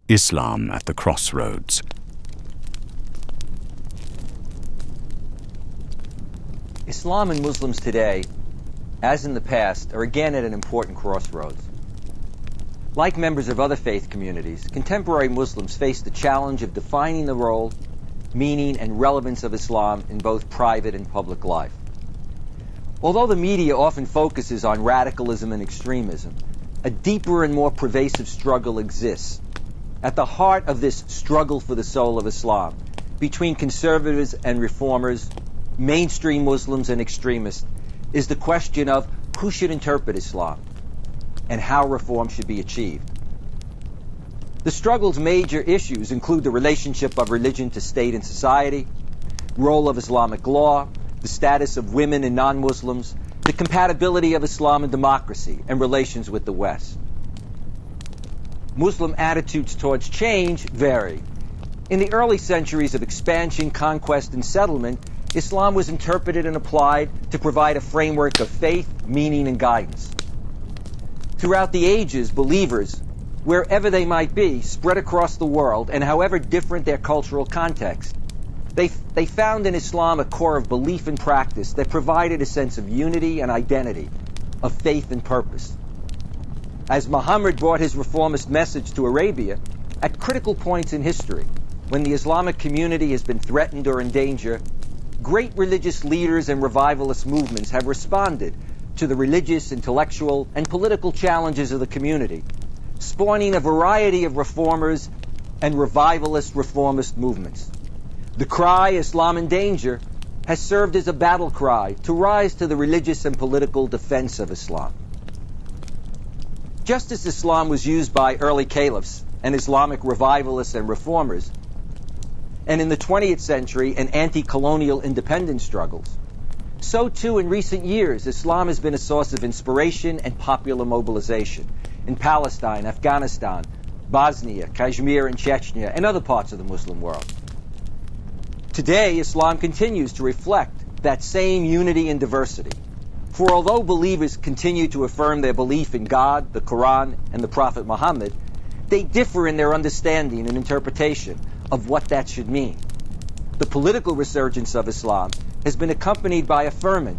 Islam at the Crossroads. Islam and Muslims today, as in the past, are again at an important crossroads. Like members of other faith communities, contemporary Muslims face the challenge of defining the role, meaning, and relevance of Islam in both private and public life. Although the media often focuses on radicalism and extremism, a deeper and more pervasive struggle exists. At the heart of this struggle for the soul of Islam, between conservatives and reformers, mainstream Muslims and extremists, is the question of who should interpret Islam and how reform should be achieved. The struggle's major issues include the relationship of religion to state and society, role of Islamic law, the status of women and non-Muslims, the compatibility of Islam and democracy, and relations with the West. Muslim attitudes towards change vary. In the early centuries of expansion, conquest, and settlement, Islam was interpreted and applied to provide a framework of faith, meaning, and guidance. Throughout the ages, believers, wherever they might be, spread across the world, and however different their cultural context, they found in Islam a core of belief and practice that provided a sense of unity and identity, of faith and purpose. As Muhammad brought his reformist message to Arabia, at critical points in history, when the Islamic community has been threatened or in danger, great religious leaders and revivalist movements have responded to the religious, intellectual, and political challenges of the community, spawning a variety of reformers and revivalist reformist movements. The cry, Islam in danger, has served as a battle cry to rise to the religious and political defense of Islam. Just as Islam was used by early caliphs and Islamic revivalists and reformers, and in the 20th century in anti-colonial independence struggles, so too in recent years Islam has been a source of inspiration and popular mobilization in Palestine, Afghanistan, Bosnia, Kashmir, and Chechnya, and other parts of the Muslim world. Today, Islam continues to reflect that same unity and diversity. For although believers continue to affirm their belief in God, the Quran, and the Prophet Muhammad, they differ in their understanding and interpretation of what that should mean. The political resurgence of Islam has been accompanied by a ferment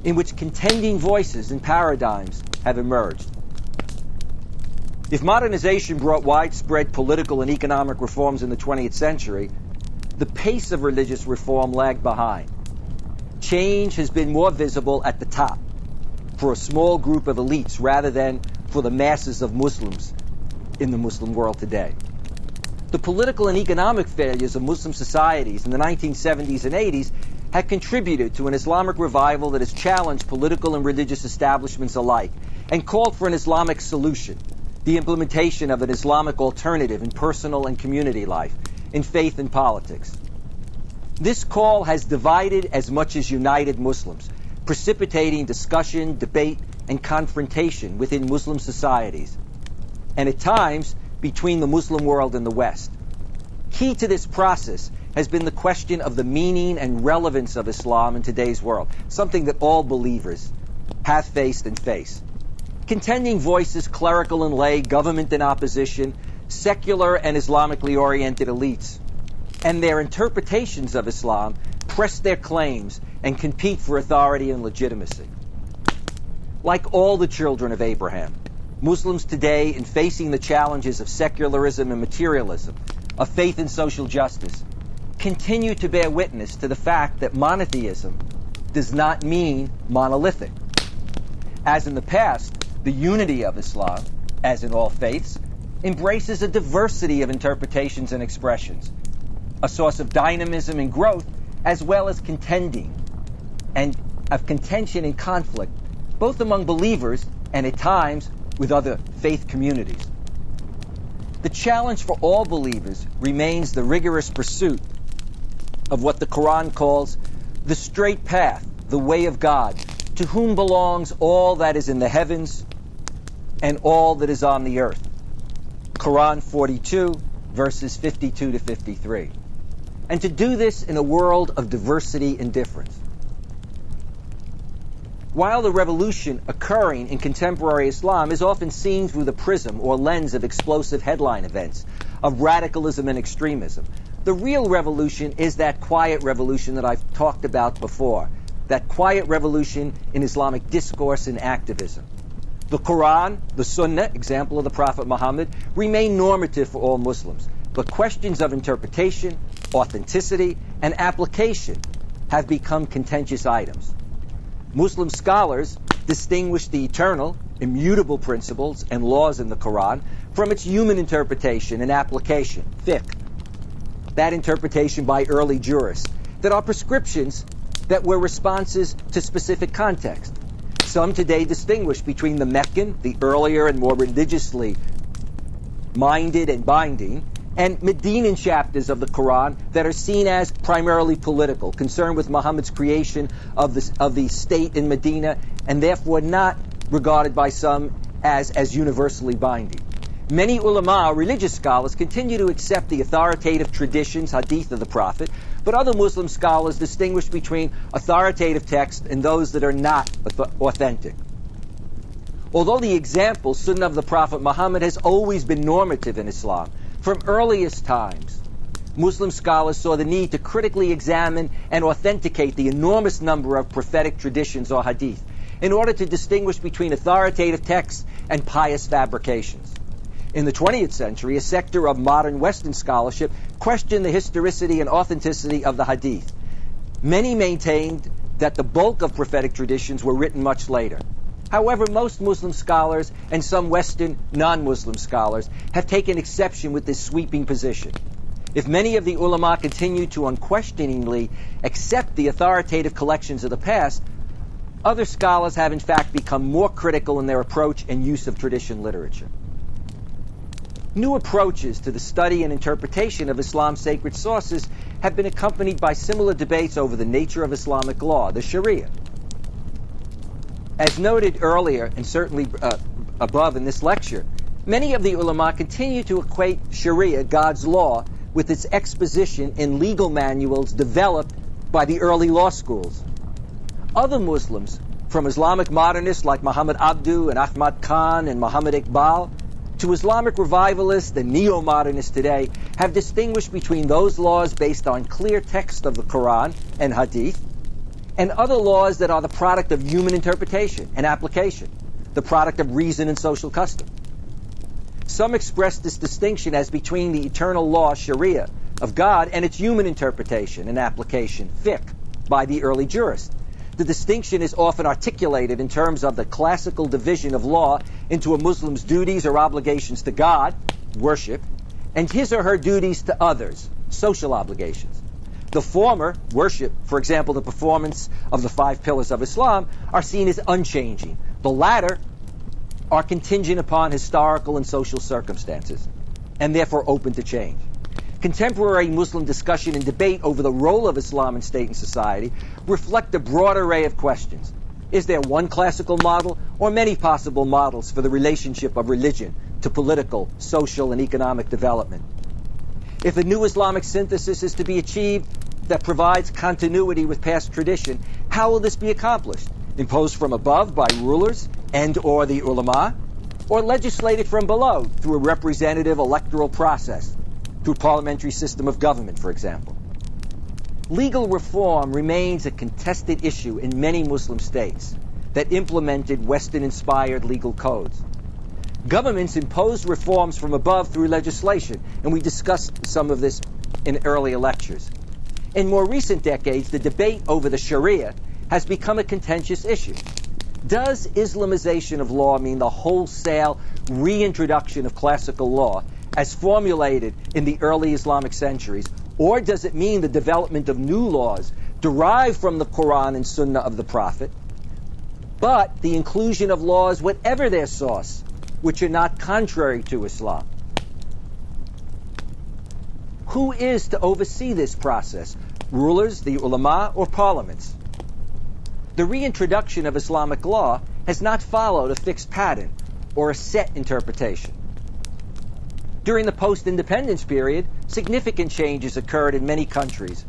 in which contending voices and paradigms have emerged. If modernization brought widespread political and economic reforms in the 20th century, the pace of religious reform lagged behind. Change has been more visible at the top, for a small group of elites rather than for the masses of Muslims in the Muslim world today. The political and economic failures of Muslim societies in the 1970s and 80s had contributed to an Islamic revival that has challenged political and religious establishments alike and called for an Islamic solution, the implementation of an Islamic alternative in personal and community life, in faith and politics. This call has divided as much as united Muslims, precipitating discussion, debate, and confrontation within Muslim societies, and at times between the Muslim world and the West. Key to this process has been the question of the meaning and relevance of Islam in today's world, something that all believers have faced and face. Contending voices, clerical and lay, government and opposition, secular and Islamically oriented elites, and their interpretations of Islam press their claims and compete for authority and legitimacy. Like all the children of Abraham, Muslims today, in facing the challenges of secularism and materialism, of faith and social justice, continue to bear witness to the fact that monotheism does not mean monolithic. As in the past, the unity of Islam, as in all faiths, embraces a diversity of interpretations and expressions, a source of dynamism and growth, as well as contending and of contention and conflict, both among believers and at times with other faith communities. The challenge for all believers remains the rigorous pursuit of what the Quran calls the straight path, the way of God, to whom belongs all that is in the heavens and all that is on the earth. Quran 42, verses 52 to 53. And to do this in a world of diversity and difference. While the revolution occurring in contemporary Islam is often seen through the prism or lens of explosive headline events, of radicalism and extremism. The real revolution is that quiet revolution that I've talked about before, that quiet revolution in Islamic discourse and activism. The Quran, the Sunnah, example of the Prophet Muhammad, remain normative for all Muslims, but questions of interpretation, authenticity, and application have become contentious items. Muslim scholars distinguish the eternal, immutable principles and laws in the Quran from its human interpretation and application, fiqh. That interpretation by early jurists that are prescriptions that were responses to specific context. Some today distinguish between the Meccan, the earlier and more religiously minded and binding, and Medinan chapters of the Quran that are seen as primarily political, concerned with Muhammad's creation of the state in Medina, and therefore not regarded by some as universally binding. Many ulama, religious scholars, continue to accept the authoritative traditions, hadith of the Prophet, but other Muslim scholars distinguish between authoritative texts and those that are not authentic. Although the example, Sunnah of the Prophet Muhammad, has always been normative in Islam, from earliest times, Muslim scholars saw the need to critically examine and authenticate the enormous number of prophetic traditions or hadith in order to distinguish between authoritative texts and pious fabrications. In the 20th century, a sector of modern Western scholarship questioned the historicity and authenticity of the hadith. Many maintained that the bulk of prophetic traditions were written much later. However, most Muslim scholars and some Western non-Muslim scholars have taken exception with this sweeping position. If many of the ulama continue to unquestioningly accept the authoritative collections of the past, other scholars have in fact become more critical in their approach and use of tradition literature. New approaches to the study and interpretation of Islam's sacred sources have been accompanied by similar debates over the nature of Islamic law, the Sharia. As noted earlier, and certainly above in this lecture, many of the ulama continue to equate Sharia, God's law, with its exposition in legal manuals developed by the early law schools. Other Muslims, from Islamic modernists like Muhammad Abdu and Ahmad Khan and Muhammad Iqbal, to Islamic revivalists and neo-modernists today, have distinguished between those laws based on clear text of the Quran and Hadith, and other laws that are the product of human interpretation and application, the product of reason and social custom. Some express this distinction as between the eternal law, Sharia, of God and its human interpretation and application, fiqh, by the early jurists. The distinction is often articulated in terms of the classical division of law into a Muslim's duties or obligations to God, worship, and his or her duties to others, social obligations. The former, worship, for example, the performance of the 5 pillars of Islam, are seen as unchanging. The latter are contingent upon historical and social circumstances, and therefore open to change. Contemporary Muslim discussion and debate over the role of Islam in state and society reflect a broad array of questions. Is there one classical model or many possible models for the relationship of religion to political, social, and economic development? If a new Islamic synthesis is to be achieved that provides continuity with past tradition, how will this be accomplished? Imposed from above by rulers and or the ulama, or legislated from below through a representative electoral process, through parliamentary system of government, for example? Legal reform remains a contested issue in many Muslim states that implemented Western-inspired legal codes. Governments impose reforms from above through legislation, and we discussed some of this in earlier lectures. In more recent decades, the debate over the Sharia has become a contentious issue. Does Islamization of law mean the wholesale reintroduction of classical law as formulated in the early Islamic centuries, or does it mean the development of new laws derived from the Quran and Sunnah of the Prophet, but the inclusion of laws, whatever their source, which are not contrary to Islam? Who is to oversee this process? Rulers, the ulama, or parliaments? The reintroduction of Islamic law has not followed a fixed pattern or a set interpretation. During the post-independence period, significant changes occurred in many countries,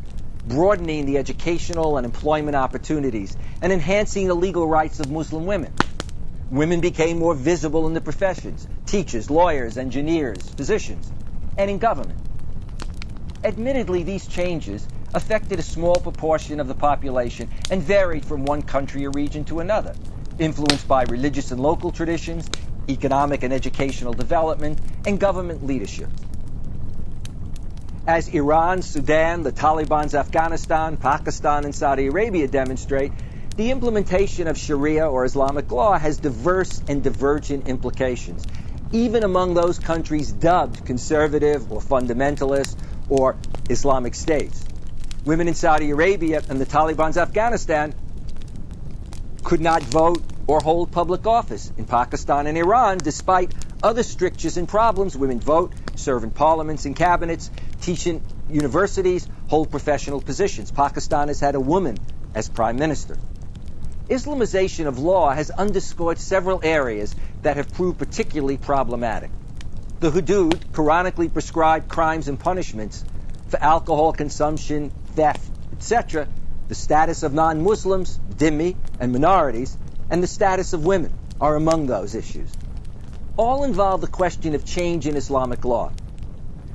broadening the educational and employment opportunities and enhancing the legal rights of Muslim women. Women became more visible in the professions: teachers, lawyers, engineers, physicians. and in government. Admittedly, these changes affected a small proportion of the population and varied from one country or region to another, influenced by religious and local traditions, economic and educational development, and government leadership. As Iran, Sudan, the Taliban's Afghanistan, Pakistan, and Saudi Arabia demonstrate, the implementation of Sharia or Islamic law has diverse and divergent implications, even among those countries dubbed conservative or fundamentalist or Islamic states. Women in Saudi Arabia and the Taliban's Afghanistan could not vote or hold public office. In Pakistan and Iran, despite other strictures and problems, women vote, serve in parliaments and cabinets, teach in universities, hold professional positions. Pakistan has had a woman as prime minister. Islamization of law has underscored several areas that have proved particularly problematic. The hudud, Quranically prescribed crimes and punishments for alcohol consumption, theft, etc., the status of non-Muslims, dhimmi, and minorities, and the status of women are among those issues. All involve the question of change in Islamic law.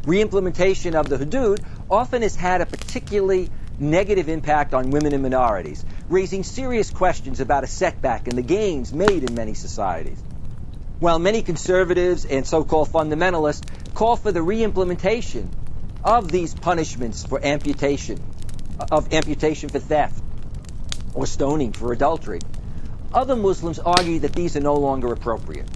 Reimplementation of the hudud often has had a particularly negative impact on women and minorities, raising serious questions about a setback in the gains made in many societies. While many conservatives and so-called fundamentalists call for the reimplementation of these punishments for amputation for theft or stoning for adultery, other Muslims argue that these are no longer appropriate.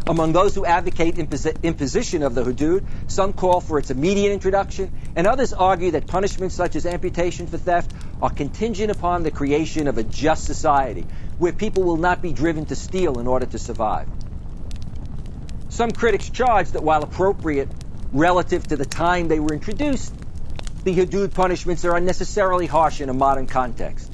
Among those who advocate imposition of the hudud, some call for its immediate introduction, and others argue that punishments such as amputation for theft are contingent upon the creation of a just society, where people will not be driven to steal in order to survive. Some critics charge that while appropriate relative to the time they were introduced, the hudud punishments are unnecessarily harsh in a modern context.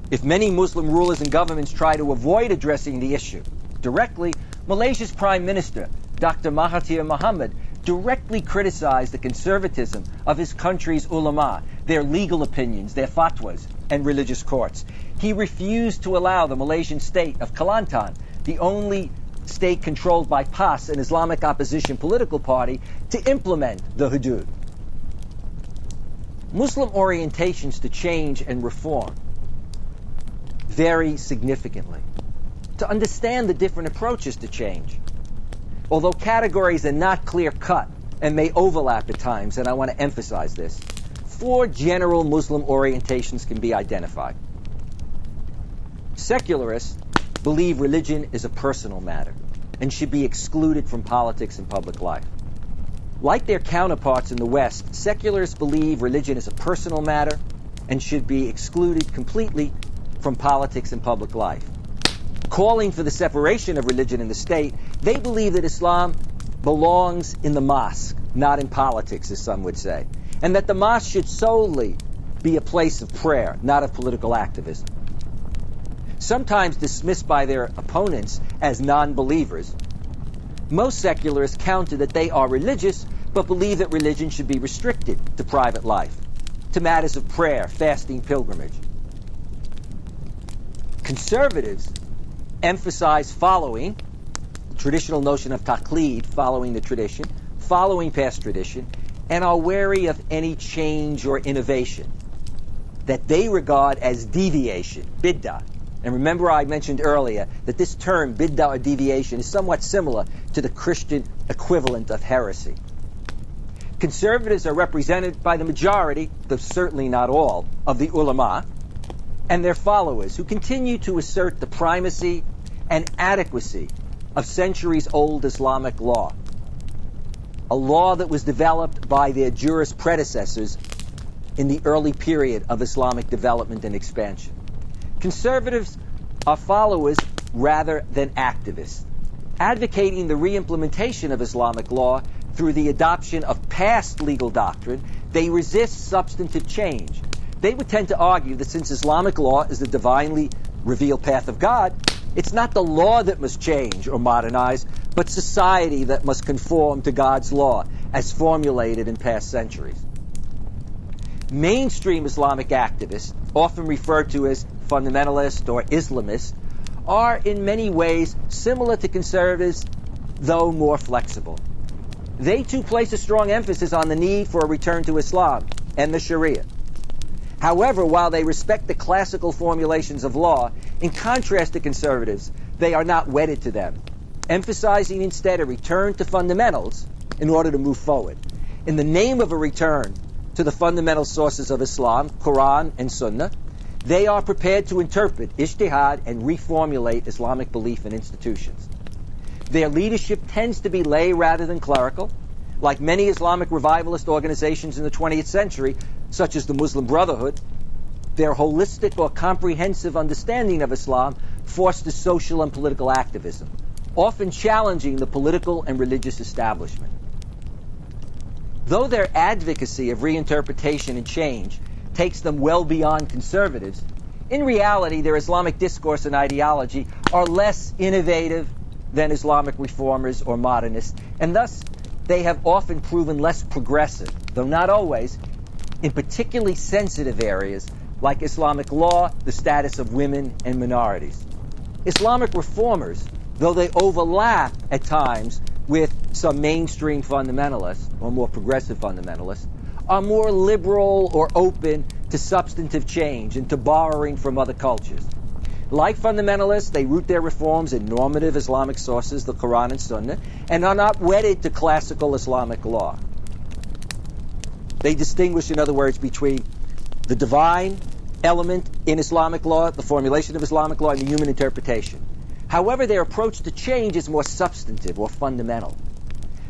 If many Muslim rulers and governments try to avoid addressing the issue directly, Malaysia's Prime Minister, Dr. Mahathir Mohamad, directly criticized the conservatism of his country's ulama, their legal opinions, their fatwas, and religious courts. He refused to allow the Malaysian state of Kelantan, the only state controlled by PAS, an Islamic opposition political party, to implement the hudud. Muslim orientations to change and reform vary significantly. To understand the different approaches to change, although categories are not clear-cut and may overlap at times, and I want to emphasize this, 4 general Muslim orientations can be identified. Secularists believe religion is a personal matter and should be excluded from politics and public life. Like their counterparts in the West, secularists believe religion is a personal matter and should be excluded completely from politics and public life. Calling for the separation of religion and the state, they believe that Islam belongs in the mosque, not in politics, as some would say, and that the mosque should solely be a place of prayer, not of political activism. Sometimes dismissed by their opponents as non-believers, most secularists counter that they are religious, but believe that religion should be restricted to private life, to matters of prayer, fasting, pilgrimage. Conservatives emphasize following the traditional notion of taqlid, following the tradition, following past tradition, and are wary of any change or innovation that they regard as deviation, bid'ah. And remember I mentioned earlier that this term, bid'ah or deviation, is somewhat similar to the Christian equivalent of heresy. Conservatives are represented by the majority, though certainly not all, of the ulama and their followers, who continue to assert the primacy and adequacy of centuries-old Islamic law, a law that was developed by their jurist predecessors in the early period of Islamic development and expansion. Conservatives are followers rather than activists, advocating the reimplementation of Islamic law through the adoption of past legal doctrine. They resist substantive change. They would tend to argue that since Islamic law is the divinely revealed path of God, it's not the law that must change or modernize, but society that must conform to God's law as formulated in past centuries. Mainstream Islamic activists, often referred to as fundamentalists or Islamists, are in many ways similar to conservatives, though more flexible. They too place a strong emphasis on the need for a return to Islam and the Sharia. However, while they respect the classical formulations of law, in contrast to conservatives, they are not wedded to them, emphasizing instead a return to fundamentals in order to move forward. In the name of a return to the fundamental sources of Islam, Quran and Sunnah, they are prepared to interpret, ijtihad, and reformulate Islamic belief and institutions. Their leadership tends to be lay rather than clerical. Like many Islamic revivalist organizations in the 20th century, such as the Muslim Brotherhood, their holistic or comprehensive understanding of Islam fosters social and political activism, often challenging the political and religious establishment. Though their advocacy of reinterpretation and change takes them well beyond conservatives, in reality their Islamic discourse and ideology are less innovative than Islamic reformers or modernists, and thus they have often proven less progressive, though not always, in particularly sensitive areas like Islamic law, the status of women and minorities. Islamic reformers, though they overlap at times with some mainstream fundamentalists or more progressive fundamentalists, are more liberal or open to substantive change and to borrowing from other cultures. Like fundamentalists, they root their reforms in normative Islamic sources, the Quran and Sunnah, and are not wedded to classical Islamic law. They distinguish, in other words, between the divine element in Islamic law, the formulation of Islamic law, and the human interpretation. However, their approach to change is more substantive or fundamental.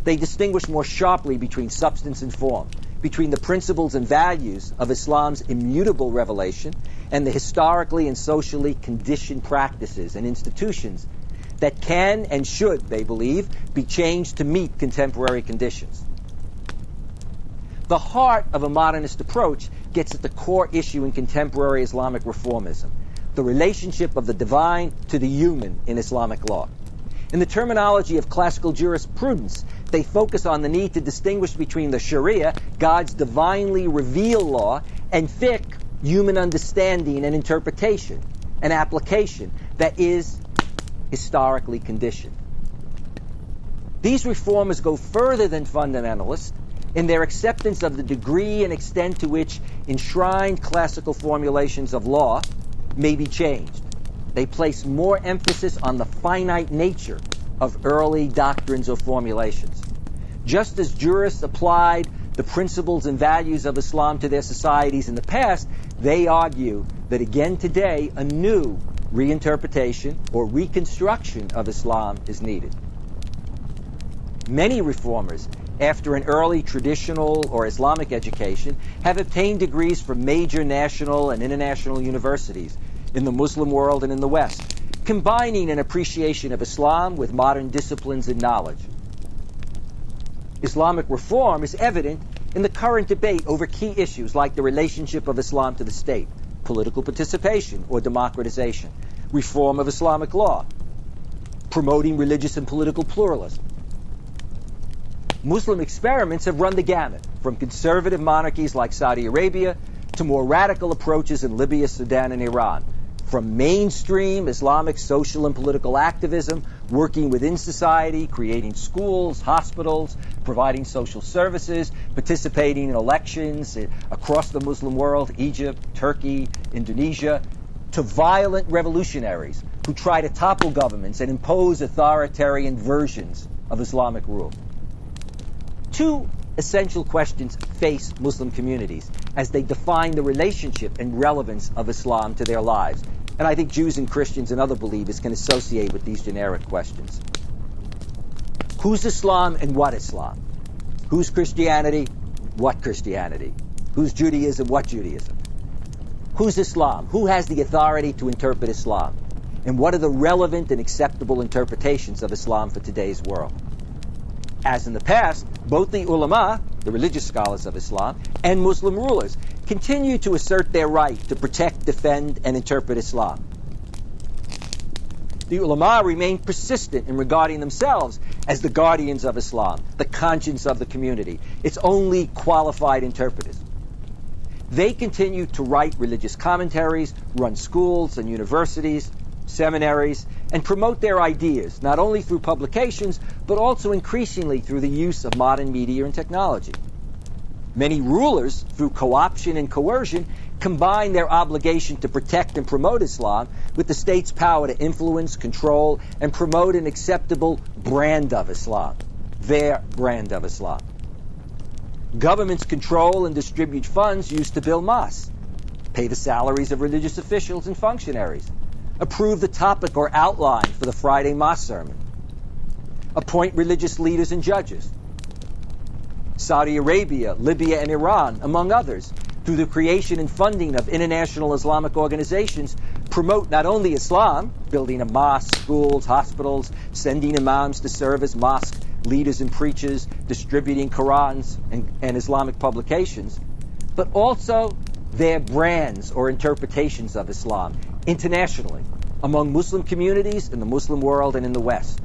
They distinguish more sharply between substance and form, between the principles and values of Islam's immutable revelation and the historically and socially conditioned practices and institutions that can and should, they believe, be changed to meet contemporary conditions. The heart of a modernist approach gets at the core issue in contemporary Islamic reformism, the relationship of the divine to the human in Islamic law. In the terminology of classical jurisprudence, they focus on the need to distinguish between the Sharia, God's divinely revealed law, and fiqh, human understanding and interpretation, and application that is historically conditioned. These reformers go further than fundamentalists in their acceptance of the degree and extent to which enshrined classical formulations of law may be changed. They place more emphasis on the finite nature of early doctrines or formulations. Just as jurists applied the principles and values of Islam to their societies in the past, they argue that again today a new reinterpretation or reconstruction of Islam is needed. Many reformers, after an early traditional or Islamic education, have obtained degrees from major national and international universities in the Muslim world and in the West, combining an appreciation of Islam with modern disciplines and knowledge. Islamic reform is evident in the current debate over key issues like the relationship of Islam to the state, political participation or democratization, reform of Islamic law, promoting religious and political pluralism. Muslim experiments have run the gamut, from conservative monarchies like Saudi Arabia to more radical approaches in Libya, Sudan, and Iran. From mainstream Islamic social and political activism, working within society, creating schools, hospitals, providing social services, participating in elections across the Muslim world, Egypt, Turkey, Indonesia, to violent revolutionaries who try to topple governments and impose authoritarian versions of Islamic rule. Two essential questions face Muslim communities as they define the relationship and relevance of Islam to their lives. And I think Jews and Christians and other believers can associate with these generic questions. Who's Islam and what Islam? Who's Christianity? What Christianity? Who's Judaism? What Judaism? Who's Islam? Who has the authority to interpret Islam? And what are the relevant and acceptable interpretations of Islam for today's world? As in the past, both the ulama, the religious scholars of Islam, and Muslim rulers continue to assert their right to protect, defend, and interpret Islam. The ulama remain persistent in regarding themselves as the guardians of Islam, the conscience of the community, its only qualified interpreters. They continue to write religious commentaries, run schools and universities, seminaries, and promote their ideas, not only through publications, but also increasingly through the use of modern media and technology. Many rulers, through co-option and coercion, combine their obligation to protect and promote Islam with the state's power to influence, control, and promote an acceptable brand of Islam, their brand of Islam. Governments control and distribute funds used to build mosques, pay the salaries of religious officials and functionaries, approve the topic or outline for the Friday mosque sermon, appoint religious leaders and judges. Saudi Arabia, Libya, and Iran, among others, through the creation and funding of international Islamic organizations, promote not only Islam, building of mosques, schools, hospitals, sending imams to serve as mosque leaders and preachers, distributing Qurans and Islamic publications, but also their brands or interpretations of Islam internationally, among Muslim communities in the Muslim world and in the West.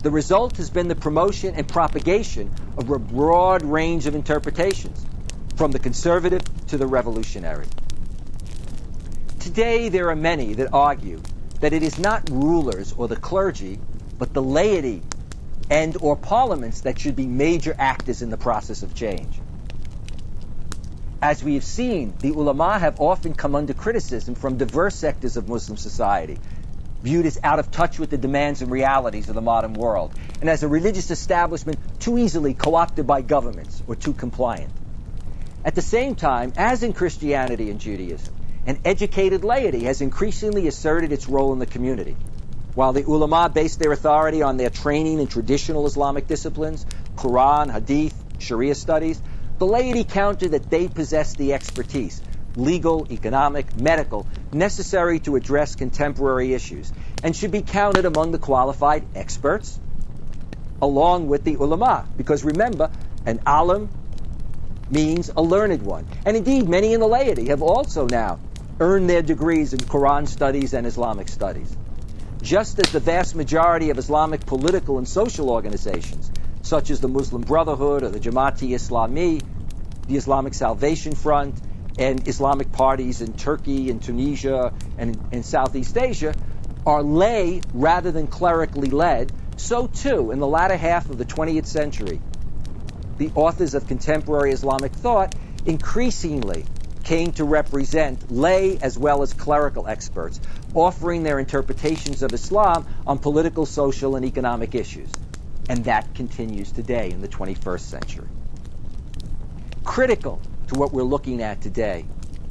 The result has been the promotion and propagation of a broad range of interpretations, from the conservative to the revolutionary. Today, there are many that argue that it is not rulers or the clergy, but the laity and or parliaments that should be major actors in the process of change. As we have seen, the ulama have often come under criticism from diverse sectors of Muslim society, viewed as out of touch with the demands and realities of the modern world, and as a religious establishment too easily co-opted by governments or too compliant. At the same time, as in Christianity and Judaism, an educated laity has increasingly asserted its role in the community. While the ulama based their authority on their training in traditional Islamic disciplines, Quran, Hadith, Sharia studies, the laity countered that they possess the expertise, legal, economic, medical, necessary to address contemporary issues, and should be counted among the qualified experts, along with the ulama. Because remember, an alim means a learned one. And indeed, many in the laity have also now earned their degrees in Quran studies and Islamic studies. Just as the vast majority of Islamic political and social organizations, such as the Muslim Brotherhood or the Jamaat-e-Islami, the Islamic Salvation Front, and Islamic parties in Turkey and Tunisia and in Southeast Asia, are lay rather than clerically led, so too in the latter half of the 20th century, the authors of contemporary Islamic thought increasingly came to represent lay as well as clerical experts, offering their interpretations of Islam on political, social, and economic issues. And that continues today in the 21st century. Critical to what we're looking at today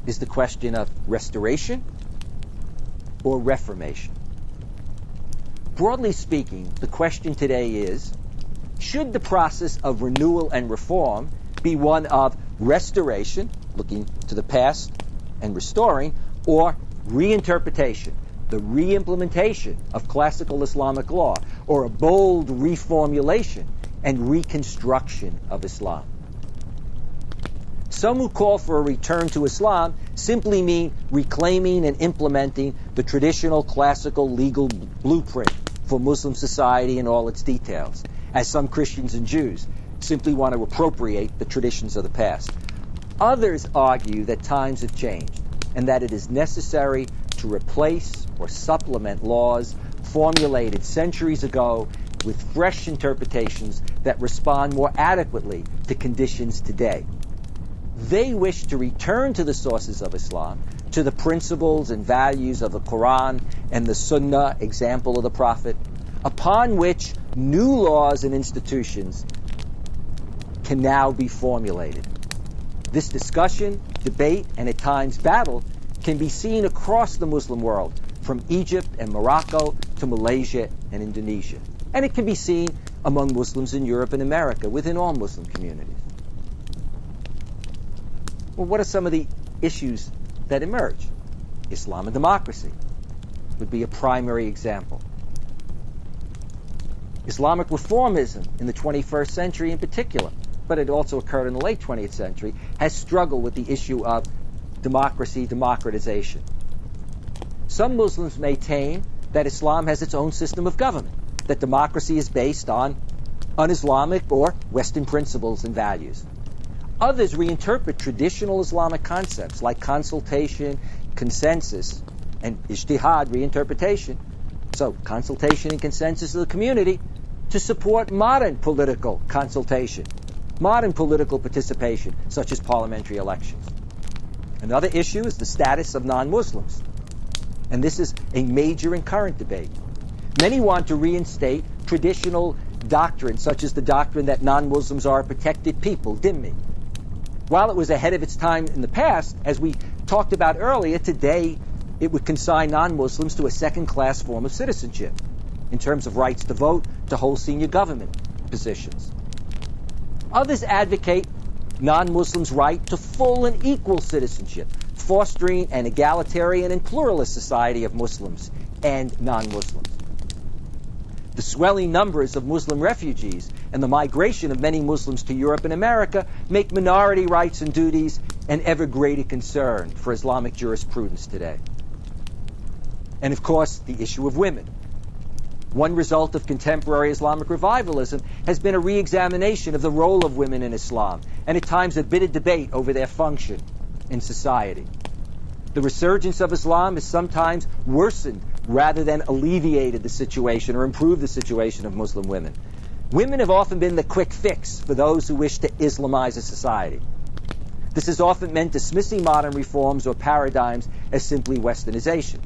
is the question of restoration or reformation. Broadly speaking, the question today is, should the process of renewal and reform be one of restoration, looking to the past and restoring, or reinterpretation, the reimplementation of classical Islamic law, or a bold reformulation and reconstruction of Islam? Some who call for a return to Islam simply mean reclaiming and implementing the traditional classical legal blueprint for Muslim society in all its details, as some Christians and Jews simply want to appropriate the traditions of the past. Others argue that times have changed and that it is necessary to replace or supplement laws formulated centuries ago with fresh interpretations that respond more adequately to conditions today. They wish to return to the sources of Islam, to the principles and values of the Quran and the Sunnah, example of the Prophet, upon which new laws and institutions can now be formulated. This discussion, debate, and at times battle can be seen across the Muslim world, from Egypt and Morocco to Malaysia and Indonesia. And it can be seen among Muslims in Europe and America, within all Muslim communities. Well, what are some of the issues that emerge? Islam and democracy would be a primary example. Islamic reformism in the 21st century in particular, but it also occurred in the late 20th century, has struggled with the issue of democracy, democratization. Some Muslims maintain that Islam has its own system of government, that democracy is based on un-Islamic or Western principles and values. Others reinterpret traditional Islamic concepts like consultation, consensus, and ijtihad reinterpretation, So, consultation and consensus of the community to support modern political consultation, modern political participation, such as parliamentary elections. Another issue is the status of non-Muslims. And this is a major and current debate. Many want to reinstate traditional doctrine, such as the doctrine that non-Muslims are a protected people, dhimmi. While it was ahead of its time in the past, as we talked about earlier, today it would consign non-Muslims to a second-class form of citizenship in terms of rights to vote, to hold senior government positions. Others advocate non-Muslims' right to full and equal citizenship, fostering an egalitarian and pluralist society of Muslims and non-Muslims. The swelling numbers of Muslim refugees and the migration of many Muslims to Europe and America make minority rights and duties an ever greater concern for Islamic jurisprudence today. And of course, the issue of women. One result of contemporary Islamic revivalism has been a re-examination of the role of women in Islam, and at times a bitter debate over their function in society. The resurgence of Islam has sometimes worsened rather than alleviated the situation or improved the situation of Muslim women. Women have often been the quick fix for those who wish to Islamize a society. This has often meant dismissing modern reforms or paradigms as simply Westernization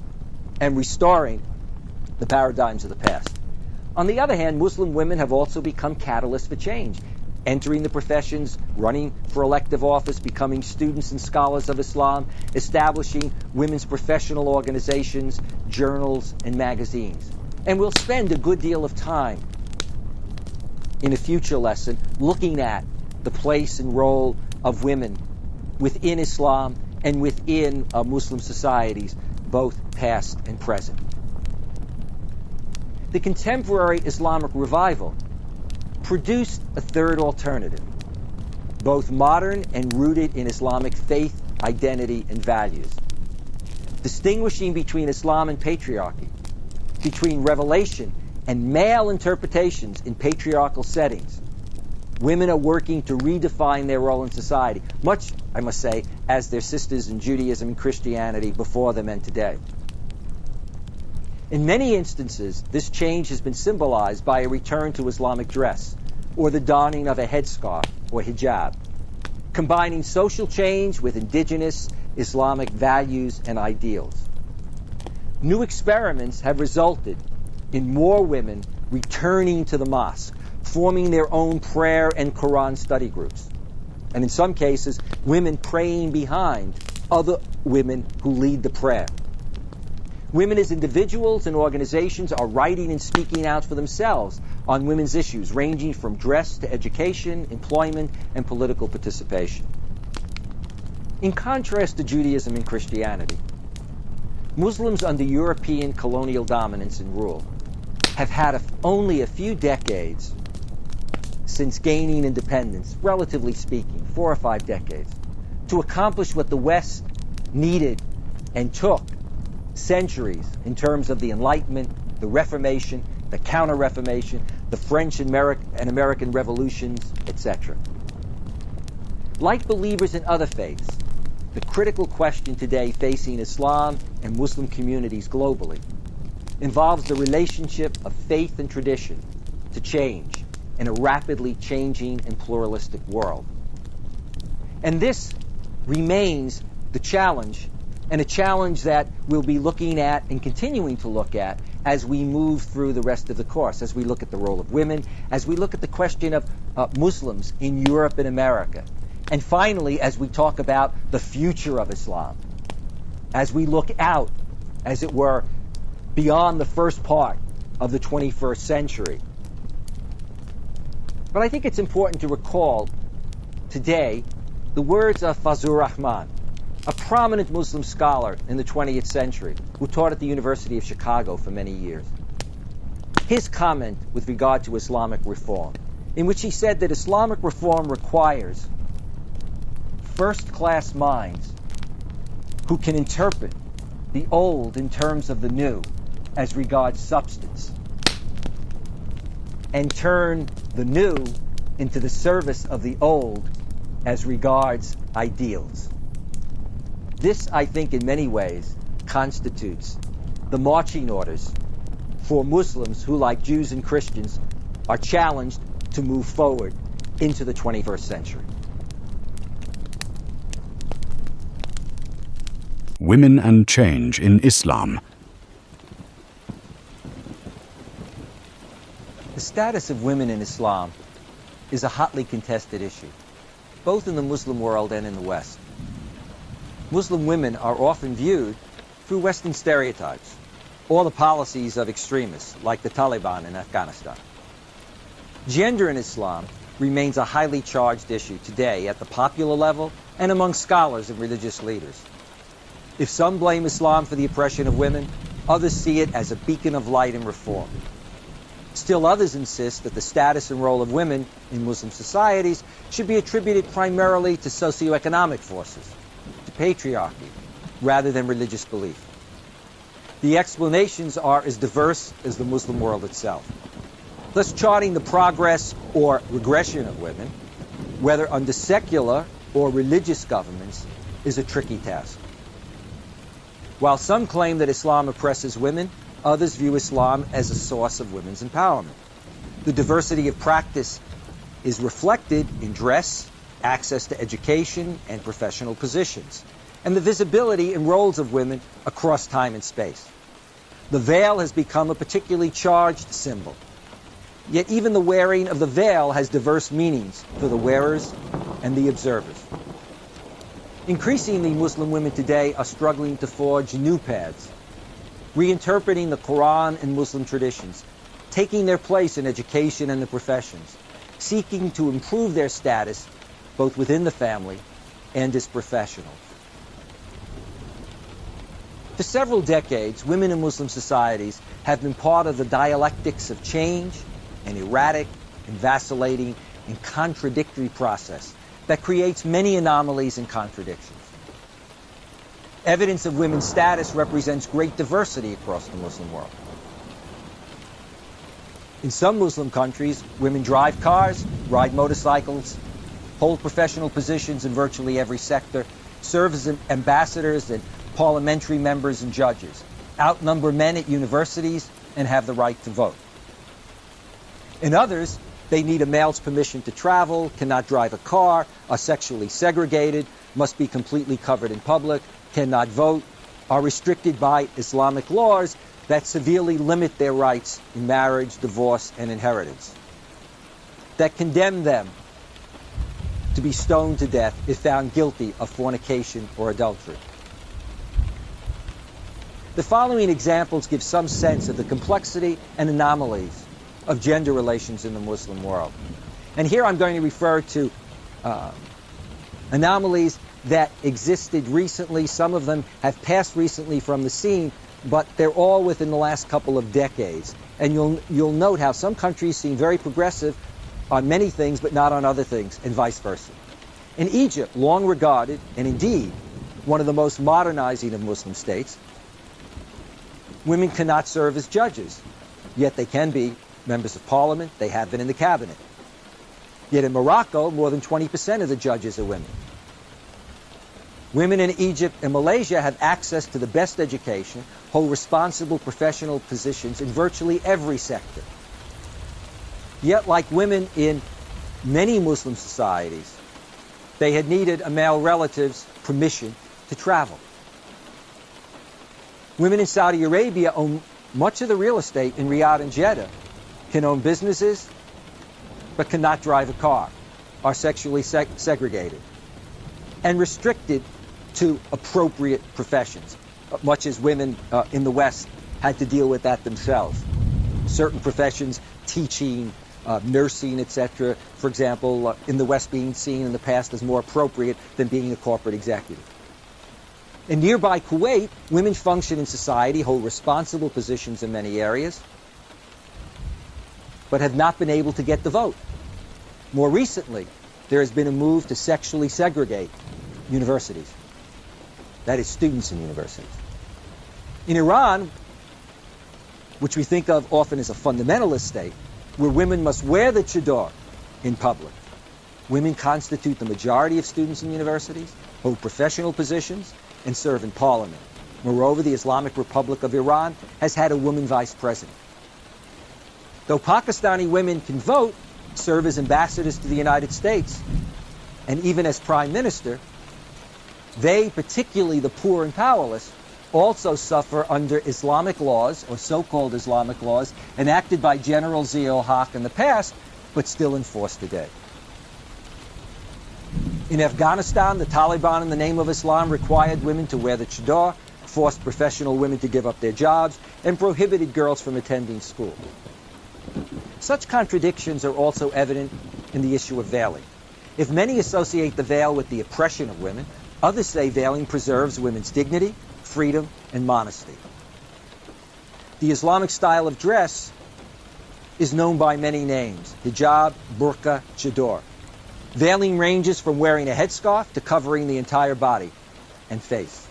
and restoring the paradigms of the past. On the other hand, Muslim women have also become catalysts for change, entering the professions, running for elective office, becoming students and scholars of Islam, establishing women's professional organizations, journals, and magazines. And we'll spend a good deal of time in a future lesson looking at the place and role of women within Islam and within Muslim societies, both past and present. The contemporary Islamic revival produced a third alternative, both modern and rooted in Islamic faith, identity, and values, distinguishing between Islam and patriarchy, between revelation and male interpretations in patriarchal settings. Women are working to redefine their role in society, much, I must say, as their sisters in Judaism and Christianity before them and today. In many instances, this change has been symbolized by a return to Islamic dress, or the donning of a headscarf, or hijab, combining social change with indigenous Islamic values and ideals. New experiments have resulted in more women returning to the mosque, forming their own prayer and Quran study groups, and in some cases, women praying behind other women who lead the prayer. Women as individuals and organizations are writing and speaking out for themselves on women's issues, ranging from dress to education, employment, and political participation. In contrast to Judaism and Christianity, Muslims under European colonial dominance and rule have had only a few decades since gaining independence, relatively speaking, 4 or 5 decades, to accomplish what the West needed and took centuries in terms of the Enlightenment, the Reformation, the Counter-Reformation, the French and American revolutions, etc. Like believers in other faiths, the critical question today facing Islam and Muslim communities globally involves the relationship of faith and tradition to change in a rapidly changing and pluralistic world. And this remains the challenge, and a challenge that we'll be looking at and continuing to look at as we move through the rest of the course, as we look at the role of women, as we look at the question of Muslims in Europe and America, and finally, as we talk about the future of Islam, as we look out, as it were, beyond the first part of the 21st century. But I think it's important to recall today the words of Fazlur Rahman, a prominent Muslim scholar in the 20th century who taught at the University of Chicago for many years. His comment with regard to Islamic reform, in which he said that Islamic reform requires first-class minds who can interpret the old in terms of the new as regards substance, and turn the new into the service of the old as regards ideals. This, I think, in many ways constitutes the marching orders for Muslims who, like Jews and Christians, are challenged to move forward into the 21st century. Women and change in Islam. The status of women in Islam is a hotly contested issue, both in the Muslim world and in the West. Muslim women are often viewed through Western stereotypes or the policies of extremists like the Taliban in Afghanistan. Gender in Islam remains a highly charged issue today at the popular level and among scholars and religious leaders. If some blame Islam for the oppression of women, others see it as a beacon of light and reform. Still others insist that the status and role of women in Muslim societies should be attributed primarily to socioeconomic forces, to patriarchy, rather than religious belief. The explanations are as diverse as the Muslim world itself. Thus, charting the progress or regression of women, whether under secular or religious governments, is a tricky task. While some claim that Islam oppresses women, others view Islam as a source of women's empowerment. The diversity of practice is reflected in dress, access to education, and professional positions, and the visibility and roles of women across time and space. The veil has become a particularly charged symbol. Yet even the wearing of the veil has diverse meanings for the wearers and the observers. Increasingly, Muslim women today are struggling to forge new paths, reinterpreting the Quran and Muslim traditions, taking their place in education and the professions, seeking to improve their status both within the family and as professionals. For several decades, women in Muslim societies have been part of the dialectics of change, an erratic and vacillating and contradictory process that creates many anomalies and contradictions. Evidence of women's status represents great diversity across the Muslim world. In some Muslim countries, women drive cars, ride motorcycles, hold professional positions in virtually every sector, serve as ambassadors and parliamentary members and judges, outnumber men at universities, and have the right to vote. In others, they need a male's permission to travel, cannot drive a car, are sexually segregated, must be completely covered in public, cannot vote, are restricted by Islamic laws that severely limit their rights in marriage, divorce, and inheritance, that condemn them to be stoned to death if found guilty of fornication or adultery. The following examples give some sense of the complexity and anomalies of gender relations in the Muslim world. And here I'm going to refer to anomalies that existed recently. Some of them have passed recently from the scene, but they're all within the last couple of decades. And you'll note how some countries seem very progressive on many things, but not on other things, and vice versa. In Egypt, long regarded, and indeed one of the most modernizing of Muslim states, women cannot serve as judges, yet they can be members of parliament, they have been in the cabinet. Yet in Morocco, more than 20% of the judges are women. Women in Egypt and Malaysia have access to the best education, hold responsible professional positions in virtually every sector. Yet, like women in many Muslim societies, they had needed a male relative's permission to travel. Women in Saudi Arabia own much of the real estate in Riyadh and Jeddah, can own businesses, but cannot drive a car, are sexually segregated, and restricted to appropriate professions, much as women in the West had to deal with that themselves. Certain professions, teaching, nursing, etc., for example, in the West being seen in the past as more appropriate than being a corporate executive. In nearby Kuwait, women function in society, hold responsible positions in many areas, but have not been able to get the vote. More recently, there has been a move to sexually segregate universities. That is, students in universities. In Iran, which we think of often as a fundamentalist state, where women must wear the chador in public, women constitute the majority of students in universities, hold professional positions, and serve in parliament. Moreover, the Islamic Republic of Iran has had a woman vice president. Though Pakistani women can vote, serve as ambassadors to the United States, and even as prime minister, they, particularly the poor and powerless, also suffer under Islamic laws, or so-called Islamic laws, enacted by General Zia-ul-Haq in the past, but still enforced today. In Afghanistan, the Taliban, in the name of Islam, required women to wear the chador, forced professional women to give up their jobs, and prohibited girls from attending school. Such contradictions are also evident in the issue of veiling. If many associate the veil with the oppression of women, others say veiling preserves women's dignity, freedom, and modesty. The Islamic style of dress is known by many names: hijab, burqa, chador. Veiling ranges from wearing a headscarf to covering the entire body and face.